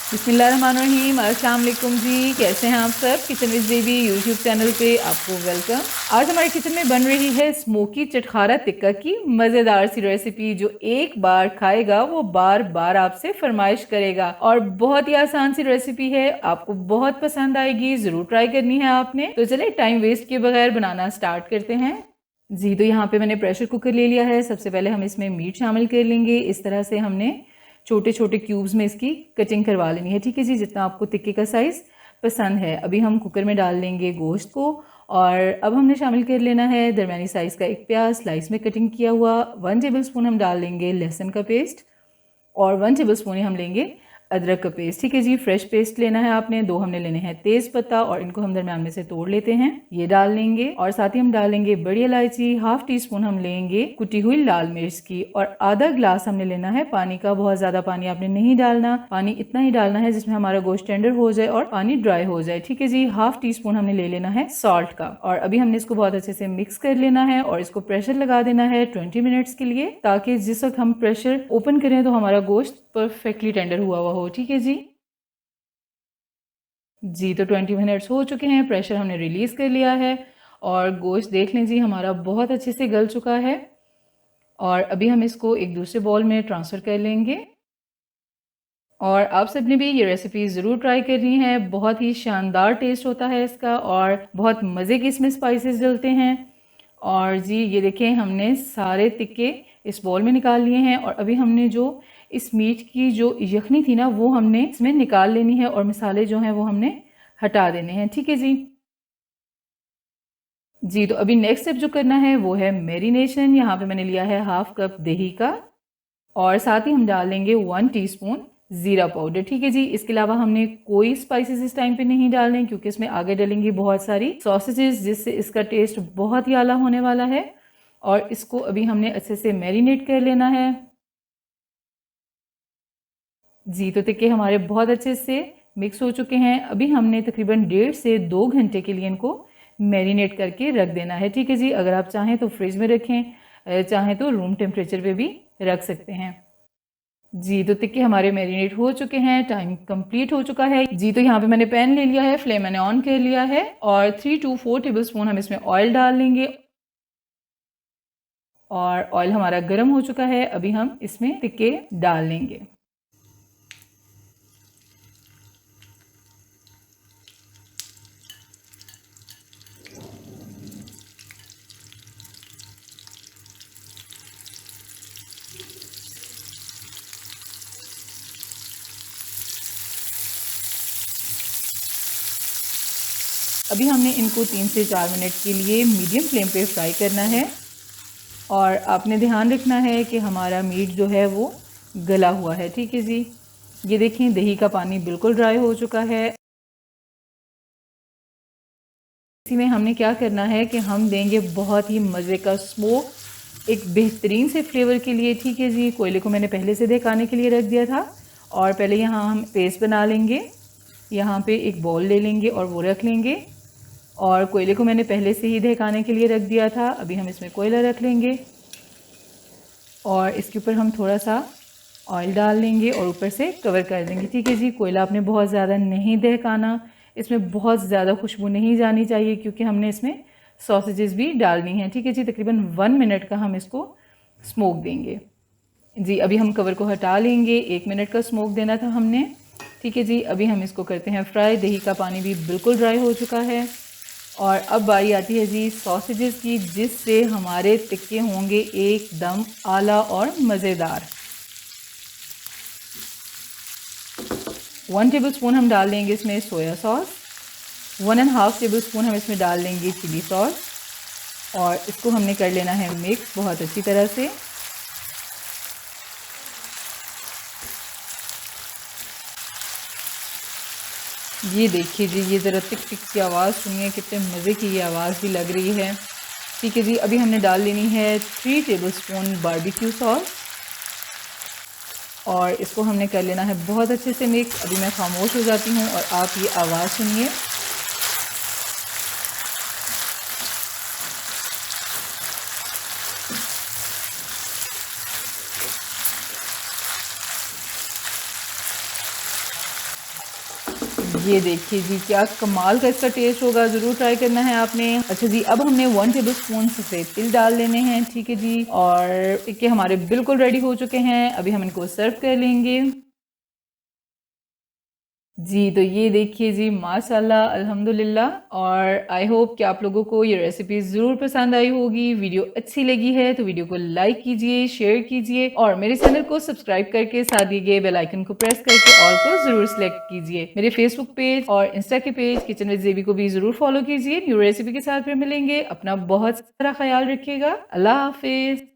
बिस्मिल्लाहिर्रहमानिर्रहीम। अस्सलाम वालेकुम जी, कैसे हैं आप सब। Kitchen with baby YouTube channel पे आपको वेलकम। आज हमारे किचन में बन रही है स्मोकी चटखारा टिक्का की मज़ेदार सी रेसिपी, जो एक बार खाएगा वो बार बार आपसे फरमाइश करेगा। और बहुत ही आसान सी रेसिपी है, आपको बहुत पसंद आएगी, ज़रूर ट्राई करनी है आपने। तो चले टाइम वेस्ट किए बगैर बनाना स्टार्ट करते हैं जी। तो यहाँ पे मैंने प्रेशर कुकर ले लिया है। सबसे पहले हम इसमें मीट शामिल कर लेंगे। इस तरह से हमने छोटे छोटे क्यूब्स में इसकी कटिंग करवा लेनी है, ठीक है जी, जितना आपको टिक्के का साइज़ पसंद है। अभी हम कुकर में डाल लेंगे गोश्त को, और अब हमने शामिल कर लेना है दरमियानी साइज़ का एक प्याज स्लाइस में कटिंग किया हुआ। 1 टेबल स्पून हम डाल लेंगे लहसुन का पेस्ट, और 1 टेबल स्पून ही हम लेंगे अदरक का पेस्ट, ठीक है जी। फ्रेश पेस्ट लेना है आपने। 2 हमने लेने हैं तेज पत्ता, और इनको हम दरमियान में से तोड़ लेते हैं, ये डाल लेंगे। और साथ ही हम डालेंगे बड़ी इलायची। 1/2 टीस्पून हम लेंगे कुटी हुई लाल मिर्च की, और आधा ग्लास हमने लेना है पानी का। बहुत ज्यादा पानी आपने नहीं डालना, पानी इतना ही डालना है जिसमें हमारा गोश्त टेंडर हो जाए और पानी ड्राई हो जाए, ठीक है जी। 1/2 टीस्पून हमने ले लेना है सॉल्ट का, और अभी हमने इसको बहुत अच्छे से मिक्स कर लेना है, और इसको प्रेशर लगा देना है 20 मिनट्स के लिए, ताकि जिस वक्त हम प्रेशर ओपन करें तो हमारा गोश्त परफेक्टली टेंडर हुआ हो, ठीक है जी। जी, तो 20 मिनट्स हो चुके हैं, प्रेशर हमने रिलीज़ कर लिया है, और गोश्त देख लें जी हमारा बहुत अच्छे से गल चुका है। और अभी हम इसको एक दूसरे बाउल में ट्रांसफ़र कर लेंगे। और आप सब ने भी ये रेसिपी ज़रूर ट्राई करनी है, बहुत ही शानदार टेस्ट होता है इसका, और बहुत मज़े के इसमें स्पाइसेस डलते हैं। और जी ये देखें, हमने सारे टिक्के इस बाउल में निकाल लिए हैं, और अभी हमने जो इस मीट की जो यखनी थी ना, वो हमने इसमें निकाल लेनी है, और मसाले जो हैं वो हमने हटा देने हैं, ठीक है जी। जी, तो अभी नेक्स्ट स्टेप जो करना है वो है मैरिनेशन। यहाँ पे मैंने लिया है 1/2 कप दही का, और साथ ही हम डालेंगे 1 टीस्पून ज़ीरा पाउडर, ठीक है जी। इसके अलावा हमने कोई स्पाइसेस इस टाइम पे नहीं डालने, क्योंकि इसमें आगे डालेंगे बहुत सारी सॉसेजेस, जिससे इसका टेस्ट बहुत ही आला होने वाला है। और इसको अभी हमने अच्छे से मैरिनेट कर लेना है जी। तो टिक्के हमारे बहुत अच्छे से मिक्स हो चुके हैं। अभी हमने तकरीबन 1.5 से 2 घंटे के लिए इनको मैरिनेट करके रख देना है, ठीक है जी। अगर आप चाहें तो फ्रिज में रखें, चाहें तो रूम टेम्परेचर पे भी रख सकते हैं जी। तो टिक्के हमारे मैरिनेट हो चुके हैं, टाइम कंप्लीट हो चुका है जी। तो यहाँ पे मैंने पैन ले लिया है, फ्लेम मैंने ऑन कर लिया है, और 3 to 4 टेबल स्पून हम इसमें ऑयल डाल लेंगे। और ऑयल हमारा गर्म हो चुका है, अभी हम इसमें टिक्के डाल लेंगे। अभी हमने इनको 3 से 4 मिनट के लिए मीडियम फ्लेम पे फ्राई करना है, और आपने ध्यान रखना है कि हमारा मीट जो है वो गला हुआ है, ठीक है जी। ये देखें, दही का पानी बिल्कुल ड्राई हो चुका है। इसी में हमने क्या करना है कि हम देंगे बहुत ही मज़े का स्मोक, एक बेहतरीन से फ्लेवर के लिए, ठीक है जी। कोयले को मैंने पहले से दहकाने के लिए रख दिया था, और पहले यहाँ हम पेस्ट बना लेंगे। यहाँ पे एक बाउल ले लेंगे और वो रख लेंगे, और कोयले को मैंने पहले से ही दहकाने के लिए रख दिया था। अभी हम इसमें कोयला रख लेंगे, और इसके ऊपर हम थोड़ा सा ऑयल डाल लेंगे, और ऊपर से कवर कर देंगे, ठीक है जी। कोयला आपने बहुत ज़्यादा नहीं दहकाना, इसमें बहुत ज़्यादा खुशबू नहीं जानी चाहिए, क्योंकि हमने इसमें सॉसेजेस भी डालनी हैं, ठीक है जी। तकरीबन 1 मिनट का हम इसको स्मोक देंगे जी। अभी हम कवर को हटा लेंगे, 1 मिनट का स्मोक देना था हमने, ठीक है जी। अभी हम इसको करते हैं फ्राई। दही का पानी भी बिल्कुल ड्राई हो चुका है, और अब बारी आती है जी सॉसेजेस की, जिससे हमारे टिक्के होंगे एकदम आला और मज़ेदार। 1 टेबल स्पून हम डाल देंगे इसमें सोया सॉस, 1.5 टेबल स्पून हम इसमें डाल देंगे चिली सॉस, और इसको हमने कर लेना है मिक्स बहुत अच्छी तरह से। ये देखिए जी, ये ज़रा टिक टिक की आवाज़ सुनिए, कितने मज़े की ये आवाज़ भी लग रही है, ठीक है जी। अभी हमने डाल लेनी है 3 टेबल स्पून बारबेक्यू सॉस, और इसको हमने कर लेना है बहुत अच्छे से मिक्स। अभी मैं खामोश हो जाती हूँ, और आप ये आवाज़ सुनिए। ये देखिए जी क्या कमाल का इसका टेस्ट होगा, ज़रूर ट्राई करना है आपने। अच्छा जी, अब हमने 1 टेबलस्पून सफ़ेद तिल डाल लेने हैं, ठीक है जी। और टिक्के हमारे बिल्कुल रेडी हो चुके हैं, अभी हम इनको सर्व कर लेंगे। जी, तो ये देखिए जी माशाल्लाह अल्हम्दुलिल्लाह। और आई होप कि आप लोगों को ये रेसिपी ज़रूर पसंद आई होगी। वीडियो अच्छी लगी है तो वीडियो को लाइक कीजिए, शेयर कीजिए और मेरे चैनल को सब्सक्राइब करके साथ दिए गए बेल आइकन को प्रेस करके ऑल को ज़रूर सेलेक्ट कीजिए। मेरे फेसबुक पेज और इंस्टा के पेज किचन विद ज़ेबी को भी ज़रूर फॉलो कीजिए। न्यू रेसिपी के साथ फिर मिलेंगे। अपना बहुत सारा ख्याल रखिएगा। अल्लाह हाफ़िज़।